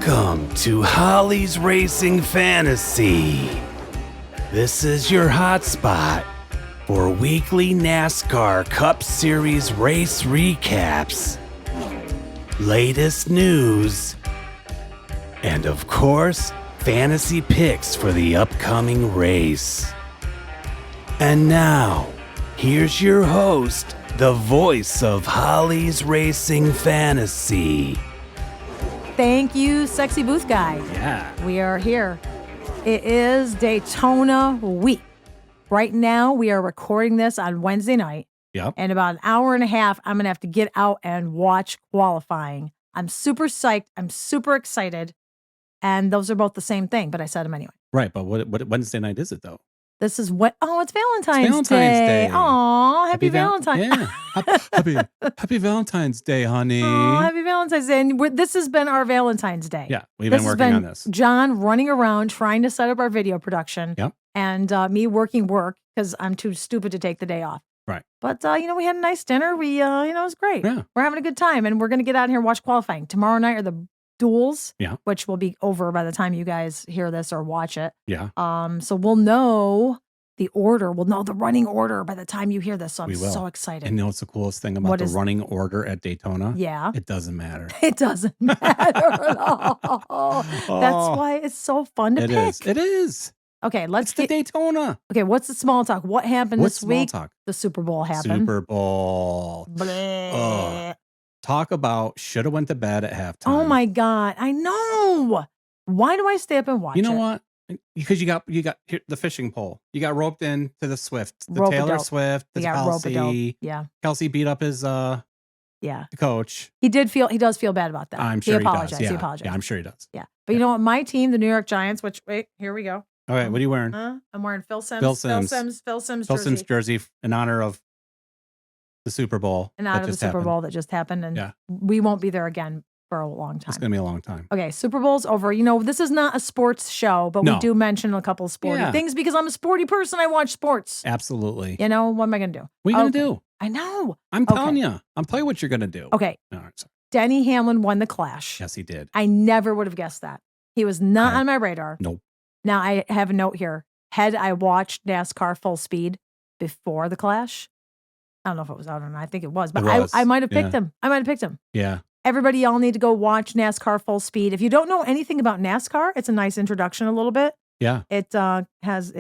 Welcome to Holly's Racing Fantasy. This is your hotspot for weekly NASCAR Cup Series race recaps, latest news, and of course, fantasy picks for the upcoming race. And now, here's your host, the voice of Holly's Racing Fantasy. Thank you, sexy booth guy. Yeah. We are here. It is Daytona week. Right now, we are recording this on Wednesday night. Yep. And about an hour and a half, I'm going to have to get out and watch qualifying. I'm super psyched. I'm super excited. And those are both the same thing, but I said them anyway. Right, but what Wednesday night is it, though? This is what? Oh, it's Valentine's Day. Aw, happy Valentine's. Yeah. happy Valentine's Day, honey. Oh, happy Valentine's Day. And this has been our Valentine's Day. Yeah, we've been working on this. John running around trying to set up our video production. Yep. And me working because I'm too stupid to take the day off. Right. But, we had a nice dinner. We, it was great. Yeah. We're having a good time. And we're going to get out here and watch qualifying. Tomorrow night are the duels, which will be over by the time you guys hear this or watch it. Yeah. So we'll know the order. We'll know the running order by the time you hear this. So I'm We will. so excited. And you know what's the coolest thing about the running order at Daytona? Yeah. It doesn't matter. It doesn't matter at all. That's why it's so fun to pick. It is. Okay, let's get Daytona. Okay, what's the small talk? What happened this week? Talk? The Super Bowl happened. Super Bowl. Talk about should have went to bed at halftime. Oh my God, I know. Why do I stay up and watch it? You know what? Because you got here, the fishing pole. You got roped into the Swift, the Taylor Swift, the Kelsey. Yeah. Kelsey beat up his the coach. He does feel bad about that. I'm sure he apologized. He apologized. Yeah, I'm sure he does. Yeah. But you know what? My team, the New York Giants, wait, here we go. All right, what are you wearing? I'm wearing Phil Simms. Phil Simms jersey in honor of the Super Bowl. In honor of the Super Bowl that just happened. And we won't be there again for a long time. It's going to be a long time. Okay, Super Bowl's over. This is not a sports show, but we do mention a couple of sporty things because I'm a sporty person. I watch sports. Absolutely. What am I going to do? What are you going to do? I know. I'm telling you. I'm telling you what you're going to do. Okay. All right, sorry. Denny Hamlin won the Clash. Yes, he did. I never would have guessed that. He was not on my radar. Nope. Now, I have a note here. Had I watched NASCAR Full Speed before the Clash? I don't know if it was out or not. I think it was. But I might have picked him. I might have picked him. Yeah. Everybody, y'all need to go watch NASCAR Full Speed. If you don't know anything about NASCAR, it's a nice introduction a little bit. Yeah. It has,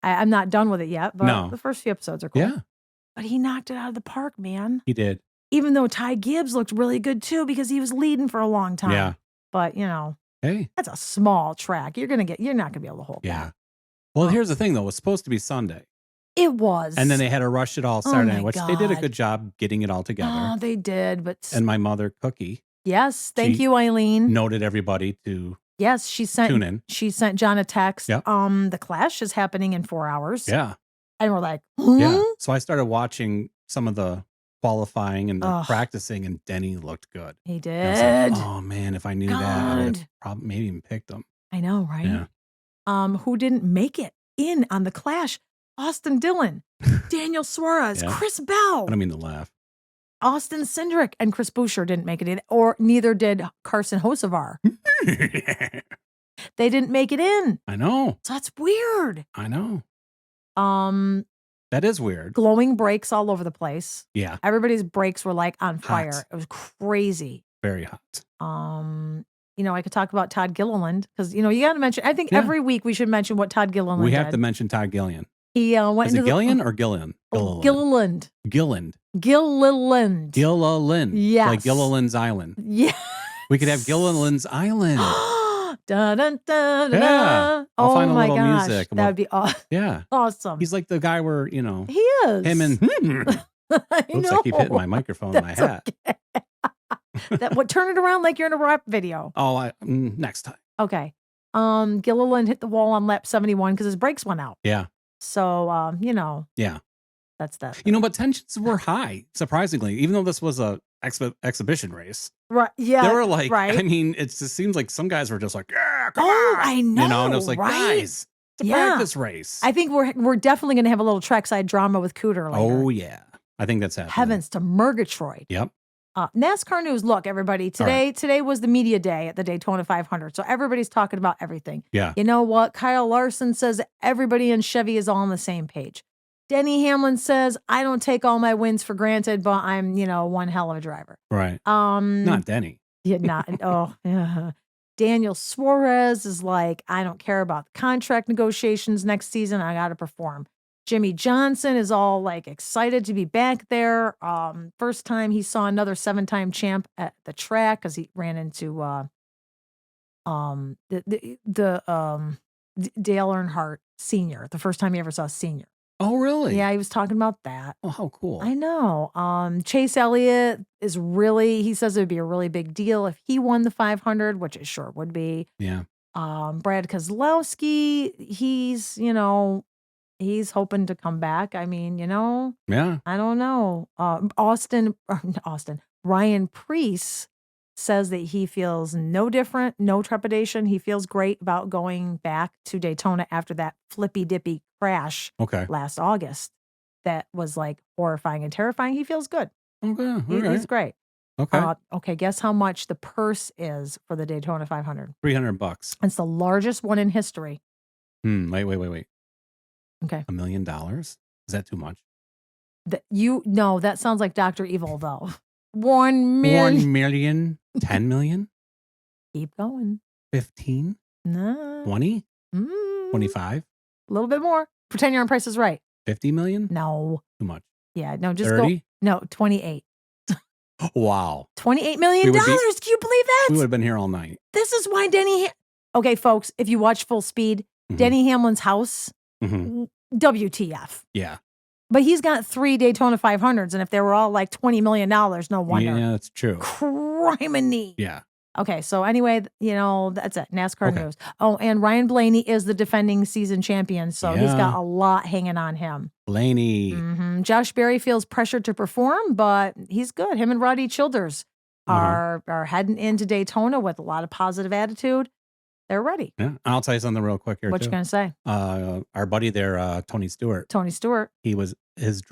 I'm not done with it yet, but the first few episodes are cool. Yeah. But he knocked it out of the park, man. He did. Even though Ty Gibbs looked really good too because he was leading for a long time. Yeah. But, hey, that's a small track. You're not going to be able to hold that. Well, here's the thing, though. It was supposed to be Sunday. It was. And then they had to rush it all Saturday, which they did a good job getting it all together. Oh, they did. But and my mother, Cookie. Yes. Thank you, Eileen. Noted everybody to she sent tune in. She sent John a text. Yep. The Clash is happening in 4 hours. Yeah. And we're like, yeah. So I started watching some of the qualifying and the practicing, and Denny looked good. He did. I was like, oh, man, if I knew that, I would have probably maybe even picked him. I know, right? Yeah. Who didn't make it in on the Clash? Austin Dillon, Daniel Suarez, Chris Bell. I don't mean to laugh. Austin Cindric and Chris Buescher didn't make it in, or neither did Carson Hocevar. They didn't make it in. I know. So that's weird. I know. That is weird. Glowing brakes all over the place. Yeah. Everybody's brakes were like on fire. Hot. It was crazy. Very hot. I could talk about Todd Gilliland because, you got to mention, I think every week we should mention what Todd Gilliland did. We have to mention Todd Gilliland. He went Is into it Gillian or Gillian? Gilliland. Gilliland. Gilliland. Gilliland. Yes. Like Gilliland's Island. Yeah. We could have Gilliland's Island. Da, da, da, da, Yeah. I'll find a little gosh. music. That would be awesome. He's like the guy where, he is. him and I Oops, know. I keep hitting my microphone in my hat. Okay. Turn it around like you're in a rap video. Oh, next time. Okay. Gilliland hit the wall on lap 71 because his brakes went out. Yeah. So, Yeah. That's that. But tensions were high, surprisingly, even though this was a exhibition race. Right. Yeah. They were like, right. it just seems like some guys were just like, yeah, come on. I know. And it was like, guys, it's a practice race. I think we're definitely going to have a little trackside drama with Cooter later. Oh, yeah. I think that's happening. Heavens to Murgatroyd. Yep. NASCAR news. Look, everybody, today was the media day at the Daytona 500. So everybody's talking about everything. Yeah. You know what? Kyle Larson says everybody in Chevy is all on the same page. Denny Hamlin says, I don't take all my wins for granted, but I'm, one hell of a driver. Right. Not Denny. Yeah, not. Yeah. Daniel Suarez is like, I don't care about the contract negotiations next season. I got to perform. Jimmy Johnson is all like excited to be back there. First time he saw another 7-time champ at the track because he ran into Dale Earnhardt Sr. The first time he ever saw Senior. Oh, really? Yeah, he was talking about that. Oh, how cool. I know. Chase Elliott is he says it would be a really big deal if he won the 500, which it sure would be. Yeah. Brad Keselowski, he's hoping to come back. I mean, Yeah. I don't know. Ryan Preece says that he feels no different, no trepidation. He feels great about going back to Daytona after that flippy dippy crash last August. That was like horrifying and terrifying. He feels good. Okay. He's great. Okay. Okay. Guess how much the purse is for the Daytona 500? $300. It's the largest one in history. Wait. Okay. $1 million? Is that too much? That sounds like Dr. Evil though. 1 million. 1 million? 10 million? Keep going. 15? No. 20? 25? A little bit more. Pretend your own Price is Right. 50 million? No. Too much. Yeah, no, just 30? go. No, 28. Wow. $28 million. Can you believe that? We would have been here all night. This is why okay, folks, if you watch Full Speed, Denny Hamlin's house, WTF. Yeah. But he's got 3 Daytona 500s, and if they were all like $20 million, no wonder. Yeah, that's true. Criminy. Yeah. Okay, so anyway, that's it. NASCAR news. Oh, and Ryan Blaney is the defending season champion, so he's got a lot hanging on him. Blaney. Josh Berry feels pressured to perform, but he's good. Him and Roddy Childers are heading into Daytona with a lot of positive attitude. They're ready. Yeah, I'll tell you something real quick here. What you gonna say? Our buddy there, Tony Stewart. He was his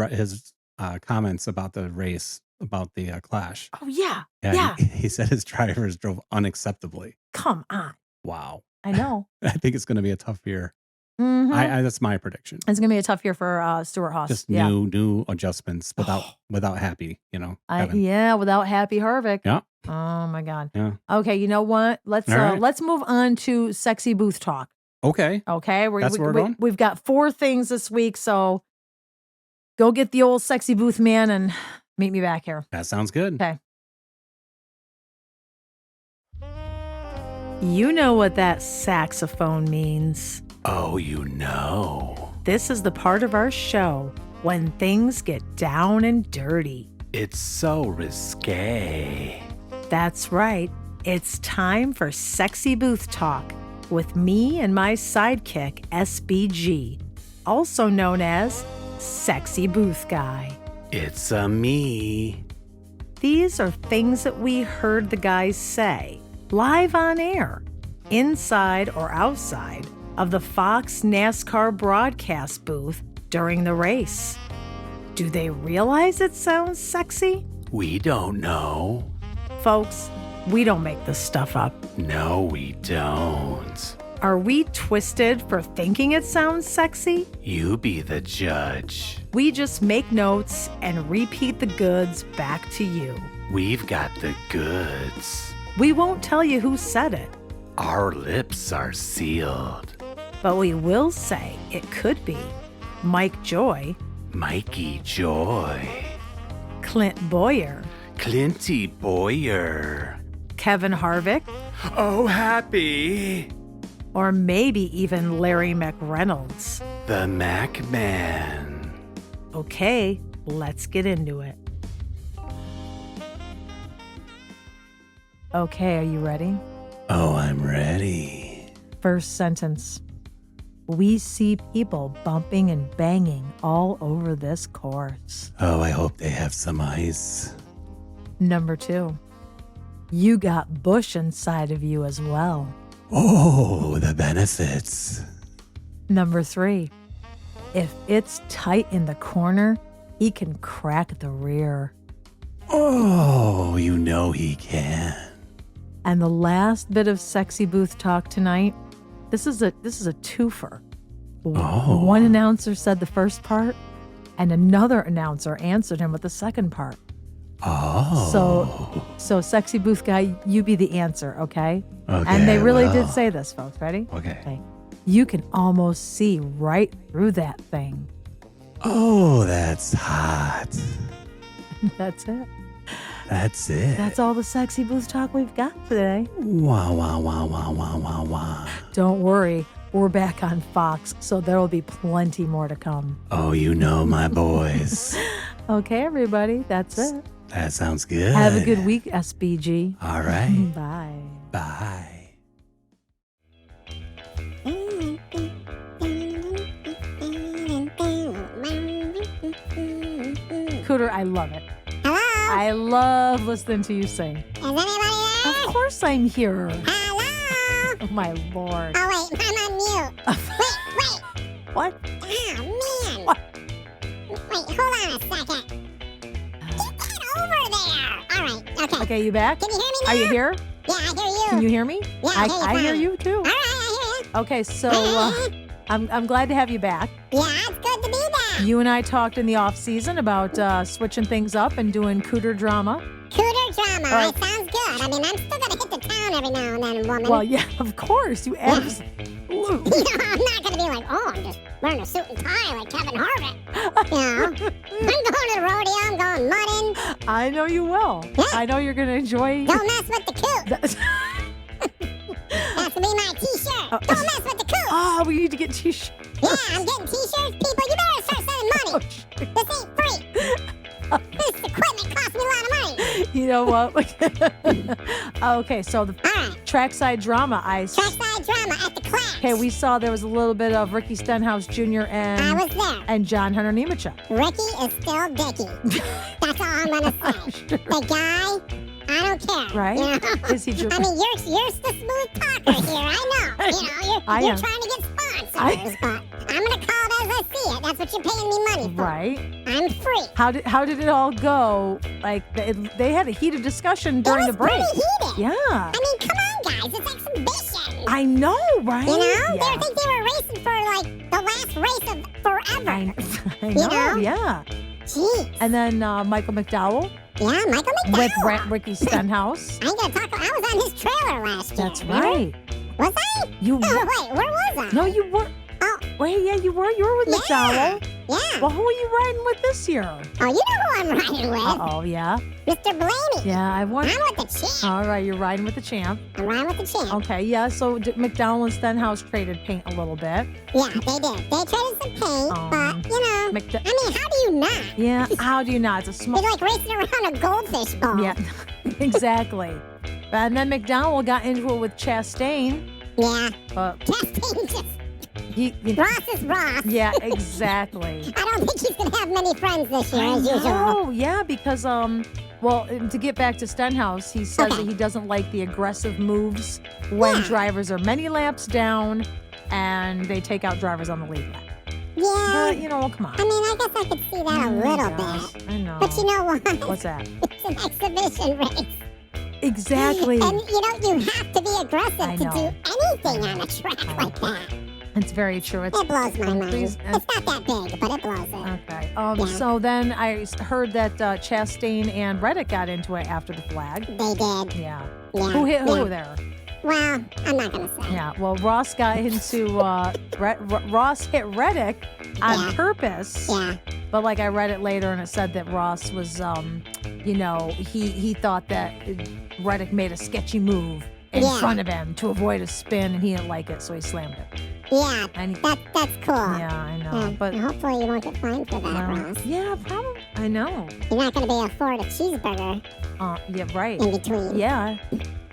comments about the race, about the Clash. Oh yeah. He said his drivers drove unacceptably. Come on. Wow. I know. I think it's going to be a tough year. That's my prediction. It's going to be a tough year for Stuart Haas. Just new adjustments without Happy. Without Happy Harvick. Yeah. Oh my God. Yeah. Okay, you know what? Let's move on to sexy booth talk. Okay. That's where we're going? We've got 4 things this week, so go get the old sexy booth man and meet me back here. That sounds good. Okay. You know what that saxophone means. Oh, you know. This is the part of our show when things get down and dirty. It's so risque. That's right. It's time for Sexy Booth Talk with me and my sidekick, SBG, also known as Sexy Booth Guy. It's me. These are things that we heard the guys say live on air, inside or outside of the Fox NASCAR broadcast booth during the race. Do they realize it sounds sexy? We don't know. Folks, we don't make this stuff up. No, we don't. Are we twisted for thinking it sounds sexy? You be the judge. We just make notes and repeat the goods back to you. We've got the goods. We won't tell you who said it. Our lips are sealed. But we will say it could be Mike Joy, Mikey Joy, Clint Boyer, Clinty Boyer, Kevin Harvick, Oh Happy, or maybe even Larry McReynolds, the Mac Man. Okay, let's get into it. Okay, are you ready? Oh, I'm ready. First sentence. We see people bumping and banging all over this course. Oh, I hope they have some ice. Number 2. You got Busch inside of you as well. Oh, the benefits. Number 3. If it's tight in the corner, he can crack the rear. Oh, you know he can. And the last bit of sexy booth talk tonight, this is a twofer. Oh. One announcer said the first part, and another announcer answered him with the second part. Oh. So sexy booth guy, you be the answer, okay? Okay. And they really did say this, folks. Ready? Okay. You can almost see right through that thing. Oh, that's hot. That's it. That's it. That's all the sexy booth talk we've got today. Wow, wow, wow, wow, wow, wow, wow. Don't worry, we're back on Fox, so there will be plenty more to come. Oh, you know my boys. Okay, everybody, that's it. That sounds good. Have a good week, SBG. All right. Bye. Bye. Cooter, I love it. Hello? I love listening to you sing. Is anybody there? Of course I'm here. Hello? Oh, my Lord. Oh, wait, I'm on mute. Wait. What? Oh, man. What? Wait, hold on a second. Get that over there. All right, okay. Okay, you back? Can you hear me now? Are you here? Yeah, I hear you. Can you hear me? Yeah, I hear fine. you too. All right, I hear you. Okay, so I'm glad to have you back. Yeah, it's good to be back. You and I talked in the off season about switching things up and doing cooter drama. Cooter drama. Right. That sounds good. I mean, I'm still going to hit the town every now and then, woman. Well, yeah, of course. You absolutely. I'm not going to be like, oh, I'm just wearing a suit and tie like Kevin Harvick. I'm going to the rodeo. I'm going mudding. I know you will. Yeah. I know you're going to enjoy. Don't mess with the coot. That's going to be my t-shirt. Don't mess with the coot. Oh, we need to get t-shirts. Yeah, I'm getting t-shirts. People, you better start sending money. This ain't free. This equipment costs me a lot of money. You know what? Okay, so the Alright. trackside drama. Trackside drama at the clash. Okay, we saw there was a little bit of Ricky Stenhouse Jr. I was there. and John Hunter Nemechek. Ricky is still Dicky. That's all I'm gonna say. Sure. The guy, I don't care. Right? You know? Is he I mean, you're the smooth talker here. I know. I You're am. trying to get sponsors, but I'm gonna call it as I see it. That's what you're paying me money for. Right. I'm free. How did it all go? Like they had a heated discussion during the break. It was pretty heated. Yeah. I mean, come on, guys. It's exhibition. I know, right? You know? Yeah. I think they were racing for, like, the last race of forever. I know, know? yeah. Jeez. And then Michael McDowell Yeah, Michael McDowell. with Ricky Stenhouse. I ain't gonna talk. I was on his trailer last year. That's right. Was I? You Oh, wait, where was I? No, you were. Oh. Wait, yeah, you were. You were with Yeah. McDowell. Yeah. Well, who are you riding with this year? Oh, you know who I'm riding with? Uh-oh, yeah. Mr. Blaney. Yeah, I want. I'm with the champ. All right, you're riding with the champ. I'm riding with the champ. Okay, yeah, so McDowell and Stenhouse traded paint a little bit. Yeah, they did. They traded some paint, but, you know, McD- I mean, how do you not? Yeah, how do you not? It's a small... You're like racing around a goldfish bowl. Yeah, exactly. And then McDowell got into it with Chastain. Yeah. Chastain just... Ross is Ross. Yeah, exactly. I don't think he's going to have many friends this year, as usual. Oh, yeah, because, well, to get back to Stenhouse, he says that he doesn't like the aggressive moves when drivers are many laps down and they take out drivers on the lead lap. Yeah. But, you know, come on. I mean, I guess I could see that a little bit. I know. But you know what? What's that? It's an exhibition race. Exactly. And, you know, you have to be aggressive I to know. do anything on a track like that. It's very true. It blows my mind. Please, it's not that big, but it blows it. Okay. Yeah. So then I heard that Chastain and Reddick got into it after the flag. They did. Yeah. Yeah. Who hit who there? Well, I'm not going to say. Yeah. Well, Ross got into Ross hit Reddick on purpose. Yeah. But like I read it later and it said that Ross was, you know, he thought that Reddick made a sketchy move in front of him to avoid a spin and he didn't like it, so he slammed it. Yeah, And that's cool. yeah, I know. Yeah, But hopefully you won't get fined for that, Ross. yeah, probably. I know. You're not going to be afford a cheeseburger Yeah, right. in between. Yeah.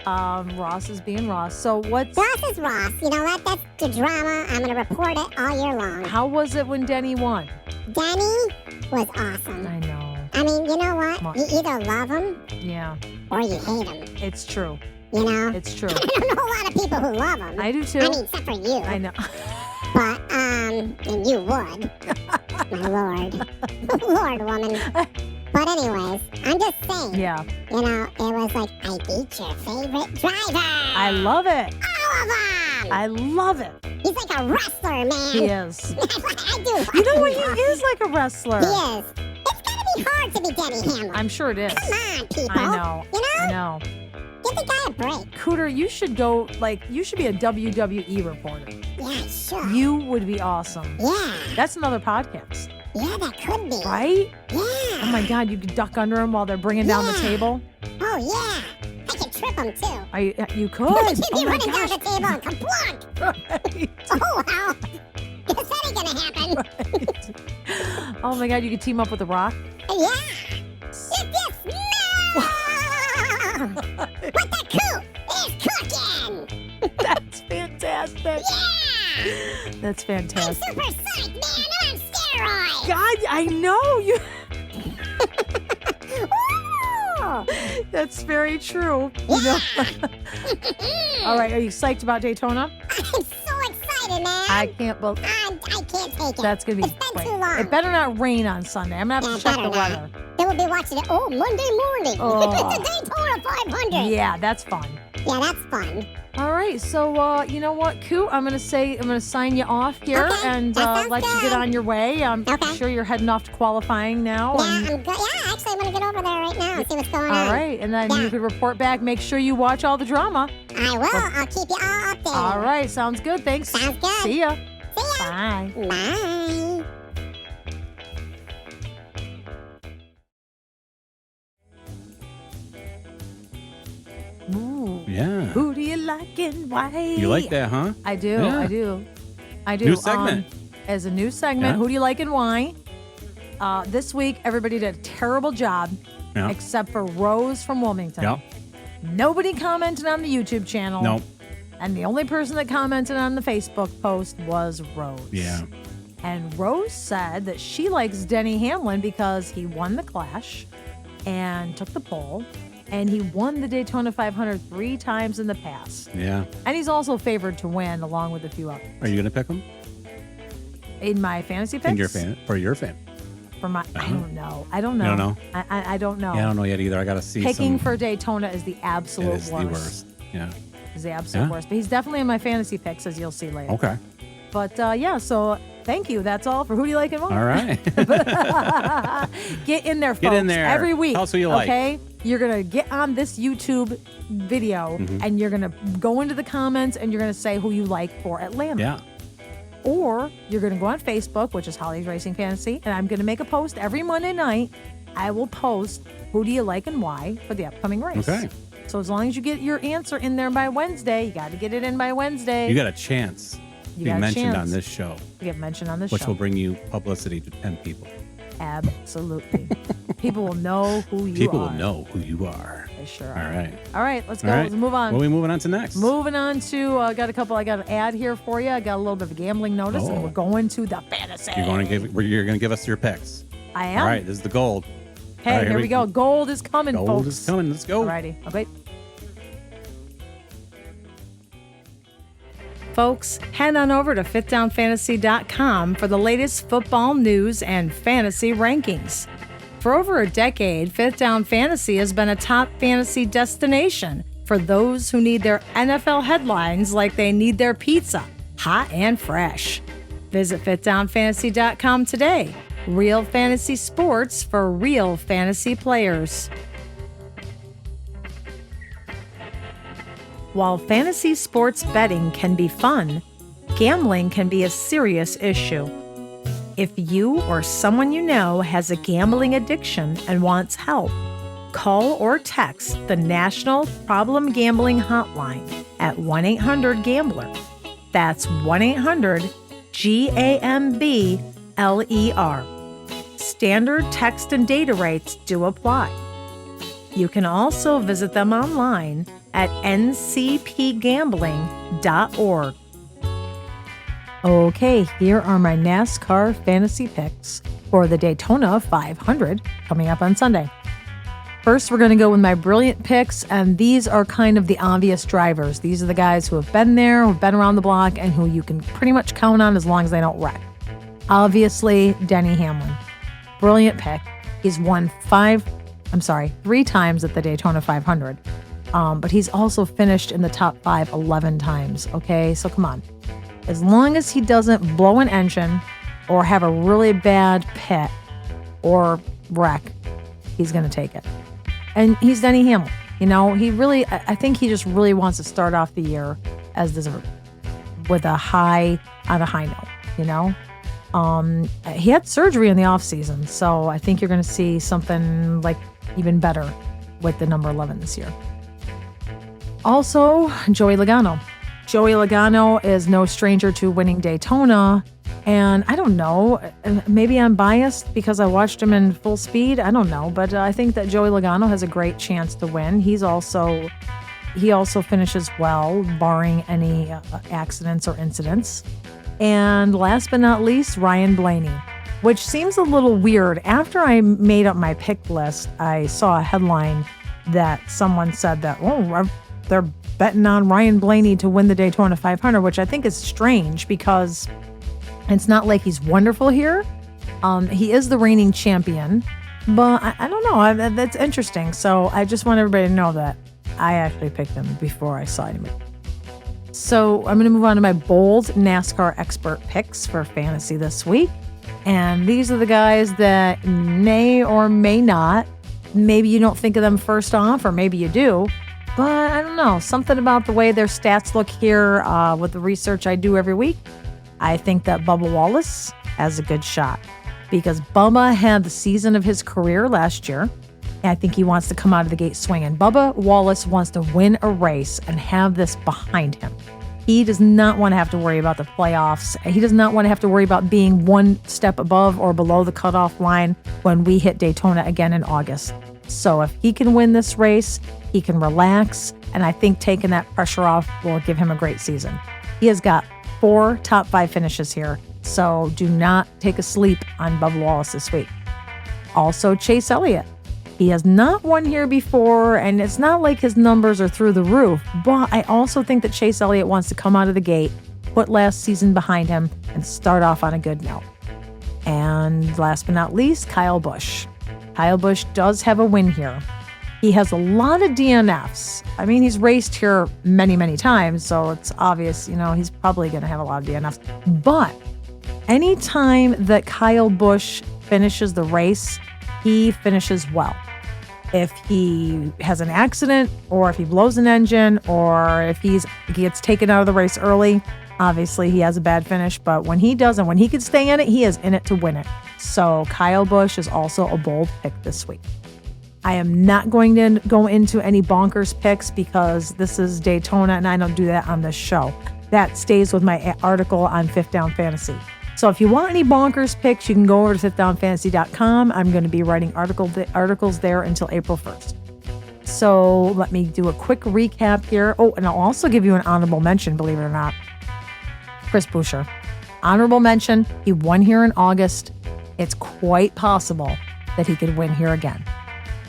Ross is being Ross. So what's... Ross is Ross. You know what? That's the drama. I'm going to report it all year long. How was it when Denny won? Denny was awesome. I know. I mean, you know what? You either love him Yeah, or you hate him. it's true. You know? It's true. I don't know a lot of people who love him. I do too. I mean, except for you. I know. But, and you would. My lord. Lord, woman. But anyways, I'm just saying. Yeah. You know, it was like, I beat your favorite driver. I love it. All of them. I love it. He's like a wrestler, man. He is. I do. You know what? He is like a wrestler. He is. It's gotta be hard to be Denny Hamlin. I'm sure it is. Come on, people. I know. You know? I know. Give the guy a break. Cooter, you should go, you should be a WWE reporter. Yeah, sure. You would be awesome. Yeah. That's another podcast. Yeah, that could be. Right? Yeah. Oh my God, you could duck under them while they're bringing down the table. Oh, yeah. I could trip them, too. You could. You'd be Oh my running down gosh. the table and kaplunk. Right. Oh, wow. Guess that ain't gonna happen. Right. Oh my God, you could team up with The Rock. Yeah. If you smell what the coop is cooking. That's fantastic. Yeah. That's I'm fantastic. super psyched, man. I'm on steroids. God, I know you. Woo! That's very true. You know? All right, are you psyched about Daytona? I'm so excited, man. I can't believe. I can't take it. That's gonna be It's been great. too long. It better not rain on Sunday. I'm gonna have to check the better not. weather. Then we'll be watching it. Oh, Monday morning. Oh. It's a Daytona 500. Yeah, that's fun. Yeah, that's fun. All right, so you know what, Coot? I'm gonna sign you off here Okay, and that sounds let you good. get on your way. I'm Okay. sure you're heading off to qualifying now. Yeah, and- I'm good. Yeah, actually, I'm gonna get over there right now and see what's going on. all right, and then Yeah. you could report back. Make sure you watch all the drama. I will. I'll keep you all updated. All right, sounds good. Thanks. Sounds good. See ya. See ya. Bye. Bye. Ooh. Yeah. Who do you like and why? You like that, huh? I do. Yeah. I do. New segment. As a new segment, Yeah. who do you like and why? This week, everybody did a terrible job, Yeah. except for Rose from Wilmington. Yep. Nobody commented on the YouTube channel. Nope. And the only person that commented on the Facebook post was Rose. Yeah. And Rose said that she likes Denny Hamlin because he won the Clash and took the pole, and he won the Daytona 500 3 times in the past. Yeah. And he's also favored to win along with a few others. Are you gonna pick them? In my fantasy picks? In your fan for your fan? For my, I don't know. I don't know. You don't know? I don't know. Yeah, I don't know yet either. I gotta see. Picking for Daytona is the it absolute is worst. the worst. Yeah. Is the absolute Yeah. worst. But he's definitely in my fantasy picks, as you'll see later. Okay. But yeah, so thank you. That's all for Who Do You Like and Why. All right. Get in there, folks. Get in there. Every week. Tell us who you like. Okay? You're going to get on this YouTube video Mm-hmm. and you're going to go into the comments and you're going to say who you like for Atlanta. Yeah. Or you're going to go on Facebook, which is Holly's Racing Fantasy, and I'm going to make a post every Monday night. I will post who do you like and why for the upcoming race. Okay. So as long as you get your answer in there by Wednesday, you got to get it in by Wednesday. You got a chance to You be got a mentioned chance. on this show, to get mentioned on this which show. will bring you publicity to 10 people. Absolutely. People will know who you are. People will know who you are. They sure All are. right. All right, let's go. All right. Let's move on. What are we moving on to next? Moving on to, I got an ad here for you. I got a little bit of a gambling notice, and Oh. we're going to the fantasy. You're going to give us your picks. I am. All right. This is the gold. Hey, All right, here we go. Gold is coming, Gold folks. is coming. Let's go. Alrighty. Okay. Folks, head on over to fitdownfantasy.com for the latest football news and fantasy rankings. For over a decade, Fifth Down Fantasy has been a top fantasy destination for those who need their NFL headlines like they need their pizza, hot and fresh. Visit fitdownfantasy.com today. Real fantasy sports for real fantasy players. While fantasy sports betting can be fun, gambling can be a serious issue. If you or someone you know has a gambling addiction and wants help, call or text the National Problem Gambling Hotline at 1-800-GAMBLER. That's 1-800-GAMBLER. Standard text and data rates do apply. You can also visit them online at ncpgambling.org. Okay, here are my NASCAR fantasy picks for the Daytona 500 coming up on Sunday. First, we're going to go with my brilliant picks, and these are kind of the obvious drivers. These are the guys who have been there, who've been around the block, and who you can pretty much count on as long as they don't wreck. Obviously, Denny Hamlin. Brilliant pick. He's won 3 times at the Daytona 500. But he's also finished in the top 5 11 times. Okay, so come on. As long as he doesn't blow an engine or have a really bad pit or wreck, he's going to take it. And he's Denny Hamlin. I think he just really wants to start off the year with on a high note, He had surgery in the off season, so I think you're going to see something like even better with the number 11 this year. Also, Joey Logano. Joey Logano is no stranger to winning Daytona. And I don't know, maybe I'm biased because I watched him in full speed. I don't know, but I think that Joey Logano has a great chance to win. He also finishes well, barring any accidents or incidents. And last but not least, Ryan Blaney, which seems a little weird. After I made up my pick list, I saw a headline that someone said that, they're betting on Ryan Blaney to win the Daytona 500, which I think is strange because it's not like he's wonderful here. He is the reigning champion, but I don't know. That's interesting. So I just want everybody to know that I actually picked him before I saw him. So I'm going to move on to my bold NASCAR expert picks for fantasy this week. And these are the guys that may or may not. Maybe you don't think of them first off, or maybe you do. But I don't know, something about the way their stats look here with the research I do every week. I think that Bubba Wallace has a good shot because Bubba had the season of his career last year. And I think he wants to come out of the gate swinging. Bubba Wallace wants to win a race and have this behind him. He does not want to have to worry about the playoffs. He does not want to have to worry about being one step above or below the cutoff line when we hit Daytona again in August. So if he can win this race, he can relax, and I think taking that pressure off will give him a great season. He has got 4 top 5 finishes here, so do not take a sleep on Bubba Wallace this week. Also, Chase Elliott. He has not won here before, and it's not like his numbers are through the roof, but I also think that Chase Elliott wants to come out of the gate, put last season behind him, and start off on a good note. And last but not least, Kyle Busch. Kyle Busch does have a win here. He has a lot of DNFs. I mean, he's raced here many, many times, so it's obvious, he's probably going to have a lot of DNFs. But anytime that Kyle Busch finishes the race, he finishes well. If he has an accident, or if he blows an engine, or if he gets taken out of the race early, obviously he has a bad finish. But when he doesn't, when he can stay in it, he is in it to win it. So Kyle Busch is also a bold pick this week. I am not going to go into any bonkers picks because this is Daytona and I don't do that on this show. That stays with my article on Fifth Down Fantasy. So if you want any bonkers picks, you can go over to fifthdownfantasy.com. I'm going to be writing articles there until April 1st. So let me do a quick recap here. Oh, and I'll also give you an honorable mention, believe it or not. Chris Buescher. Honorable mention. He won here in August. It's quite possible that he could win here again.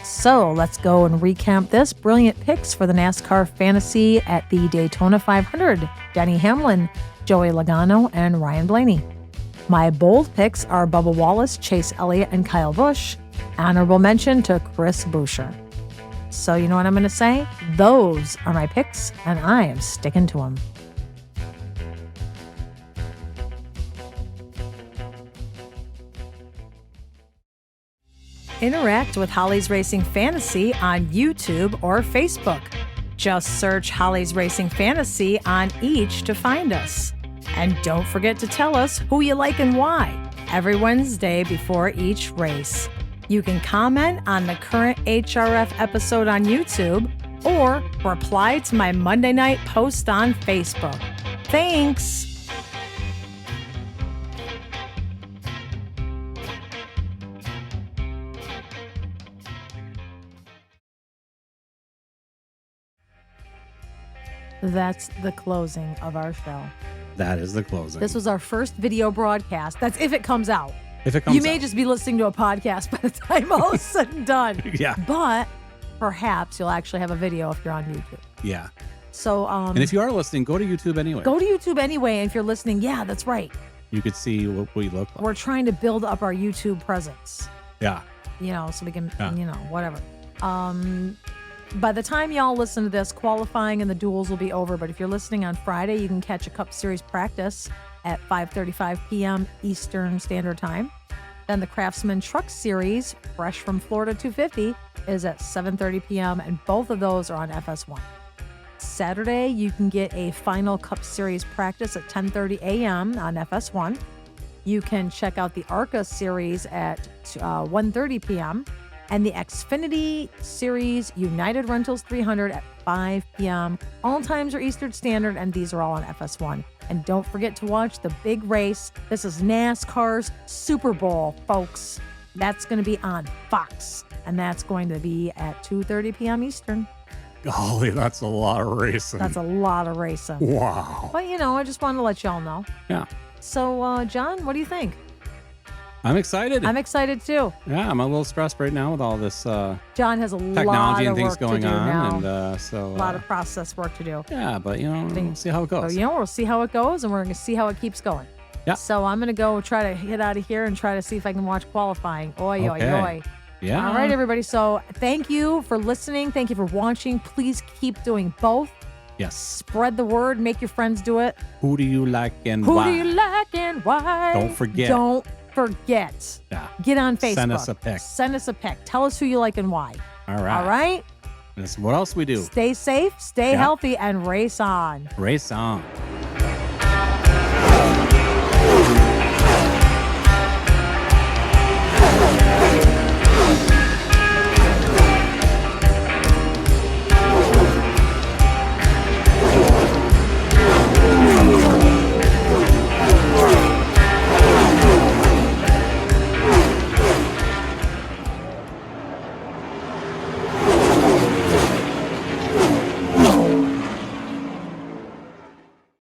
So let's go and recap this. Brilliant picks for the NASCAR Fantasy at the Daytona 500. Denny Hamlin, Joey Logano, and Ryan Blaney. My bold picks are Bubba Wallace, Chase Elliott, and Kyle Busch. Honorable mention to Chris Buescher. So you know what I'm going to say? Those are my picks, and I am sticking to them. Interact with Holly's Racing Fantasy on YouTube or Facebook. Just search Holly's Racing Fantasy on each to find us. And don't forget to tell us who you like and why every Wednesday before each race. You can comment on the current HRF episode on YouTube or reply to my Monday night post on Facebook. Thanks! That's the closing of our show. That is the closing. This was our first video broadcast. That's if it comes out. If it comes out. You may just be listening to a podcast by the time all is said and done. Yeah. But perhaps you'll actually have a video if you're on YouTube. Yeah. So, and if you are listening, go to YouTube anyway. Go to YouTube anyway. And if you're listening, yeah, that's right. You could see what we look like. We're trying to build up our YouTube presence. Yeah. so we can, whatever. By the time y'all listen to this, qualifying and the duels will be over. But if you're listening on Friday, you can catch a Cup Series practice at 5:35 p.m. Eastern Standard Time. Then the Craftsman Truck Series, fresh from Florida 250, is at 7:30 p.m. and both of those are on FS1. Saturday, you can get a final Cup Series practice at 10:30 a.m. on FS1. You can check out the ARCA Series at 1:30 p.m. and the Xfinity Series United Rentals 300 at 5 p.m. All times are Eastern Standard, and these are all on FS1. And don't forget to watch the big race. This is NASCAR's Super Bowl, folks. That's going to be on Fox, and that's going to be at 2:30 p.m. Eastern. Golly, that's a lot of racing. That's a lot of racing. Wow. But, I just wanted to let y'all know. Yeah. So, John, what do you think? I'm excited. I'm excited, too. Yeah, I'm a little stressed right now with all this John has a technology lot of and things work going to do on. now. And so... a lot of process work to do. Yeah, but, we'll see how it goes. So, we'll see how it goes, and we're going to see how it keeps going. Yeah. So, I'm going to go try to get out of here and try to see if I can watch qualifying. Oi, oi, oi. Yeah. All right, everybody. So thank you for listening. Thank you for watching. Please keep doing both. Yes. Spread the word. Make your friends do it. Who do you like and why? why? Who do you like and why? Don't forget. Don't forget. Yeah. Get on Facebook. Send us a pic. Send us a pic. Tell us who you like and why. All right. All right? What else we do? Stay safe, stay healthy, and race on. Race on.